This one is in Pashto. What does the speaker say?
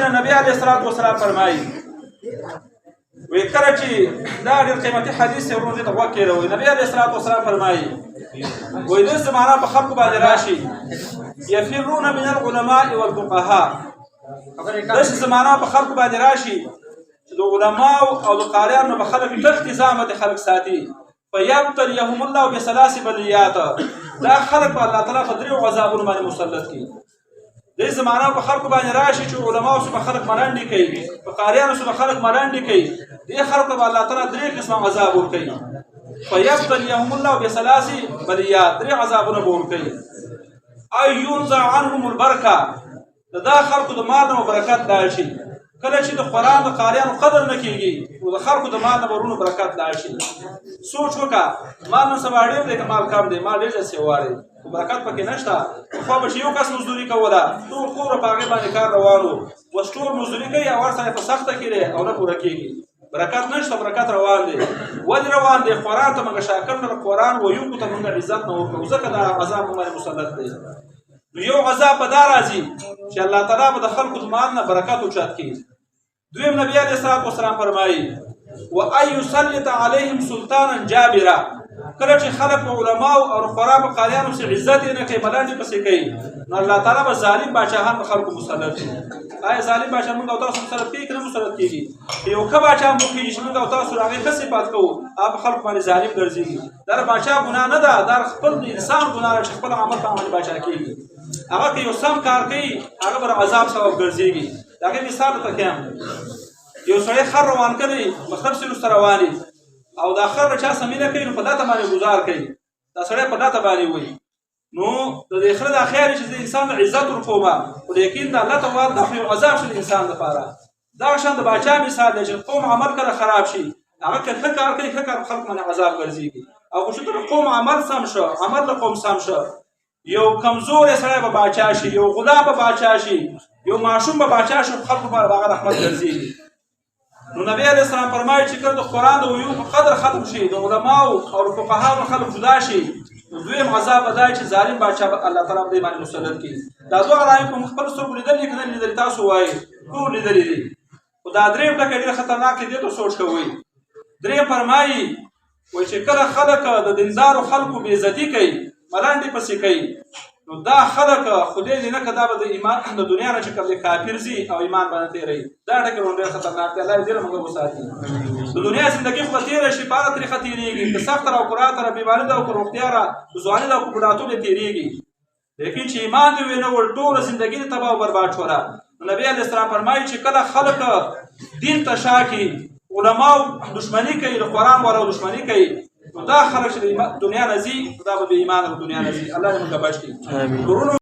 وجه نبی علیه الصلاة والسلام فرمایي وی کله چې دا ډېر قیمتي حدیث دی ورونو دې ته غوږ کېږدئ. نبی علیه الصلاة والسلام فرمایي وایي داسې زمانه په خلکو باندې راشي یفرون من العلماء والفقهاء. داسې زمانه په خلکو باندې راشي چې د علماو او د قاریانو به خلک تښتي ځامت خلک ساتي. فیبتلیهم الله بثلاث بلیات. دا خلک په الله تعالی په دریو عذابونو باندې مسلط کړي. دې زمانه په خلکو باندې راشي چې علماو سره خلک ملنډې کوي، په قاریانو سره خلک ملنډې کوي. دې خلکو به الله تعالی درې قسمه عذاب ورکوي. فیبتلیهم الله بثلاث بلیات. درې عذابونه به ورکوي. ای ينزع عنهم البرکه. دا خلکو د مال نه برکت لاړ شي. کله چې د قرآن د قاریانو قدر نه کېږي نو د خلکو د مال نه به ورونو برکت لاړ شي. سوچ وکړه مال نن سبا ډېر دی که مال کم دی؟ مال ډېر جسې غواړي خو برکت پکې نشته. پخوا به چې یو کس مزدوري کوله ټول کور په هغې باندې کار روان و. اوس ټول مزدوري کوي او ورسره په سخته کې دی او نه پوره کېږي. برکت نشته، برکت روان دی. ولې روان دی؟ قرآن ته موږ شاکر کړه، قرآن ویونکو ته موږ عزت نه ورکوو، ځکه دا عذاب په باندې مسلط دی. نو یو عذاب به دا راځي چې الله تعالی به د خلکو د مال نه برکت اوچت کړي. دویم نبی علیه الصلاة والسلام فرمایي وان یسلط علیهم سلطانا جابرا. کله چې خلک په علماو او خورا په قاریانو سره عزت یې نه کوي، ملنډې پسې کوي، نو الله تعالی به ظالم باچاهان په خلکو مسلط کړي. آیا ظالم باچا موږ او تاسو مسلط کېږي که نه مسلط کېږي؟ یو ښه باچا هم وخېږي چې موږ او تاسو هغې ښه صفات کوو، هغه په خلکو باندې ظالم ګرځېږي. دا د باچا ګناه نه ده، دا خپل انسان ګناه ده چې خپل عمل په عمل باچا کېږي. هغه که یو سم کار کوي هغه به د عذاب سبب ګرځېږي. د هغې مثال درته ښیم. یو سړی خر روان کړی، مختلف سلو سره روان او دا خر د چا سمې نه کوي نو په داته باندې ګزار کوي. دا سړی په داته باندې وایي نو د دې خره دا خیال چې د انسان عزت ورکومه، خو لیکن د الله تعالی دا خو یو عذاب شي د انسان لپاره. دغه شان د باچا مثال دی چې قوم عمل کله خراب شي، هغه که ښه کار کوي ښه کار خلک باندې عذاب ګرځېږي. او که چېرته د قوم عمل سم شو، عمل د قوم سم شو، یو کمزوری سړی به باچا شي، یو غلام به باچا شي، یو ماشوم به باچا شي، خلکو باندې به هغه رحمت ګرځېږي. نو نبی علیه السلام فرمایي چې کله د قرآن د ویونکو قدر ختم شي، د علماو او د فقهاو خلک جدا شي، نو دویم عذاب به دا چې ظالم باچا الله تعالی په دې باندې مسلط کړي. دا دوه علایق په خپلو سترګو لیدلي دي که نه لیدلي؟ تاسو وایئ ټول لیدلي دي. خو دا درېیم ټکی ډېر خطرناک دی، دې ته سوچ کوئ. درېیم فرمایي وایي چې کله خلک د دیندارو خلکو بېعزتي کوي، ملنډې پسې کوي، نو دا خلک خدای دې نه کړه دا به د ایمان د دنیا نه چې کوم دی کافر ځي او ایمان باندې تېروي. دا ټکی ډېر خطرناک دی. الله دې ډېره موږ وساتي. د دنیا زندګي خو به تېره شي، په هغه طریقه تېرېږي، که سخته ده او که راحته ده، بیماري ده او که روغتیا ده، ځواني ده او که بوډاتوب یې تېرېږي. لیکن چې ایمان دې وي نه ول ټوله زندګي دې تباه او برباد شوله. نبی علیه السلام فرمایي چې کله خلک دین ته شا کړي، علماو دشمني کوي، د قرآن والاو دشمني کوي، نو دا خلک چې د دنیا نه ځي دا به بې ایمانه د دنیا نه ځي. الله دې موږ بچ کړي.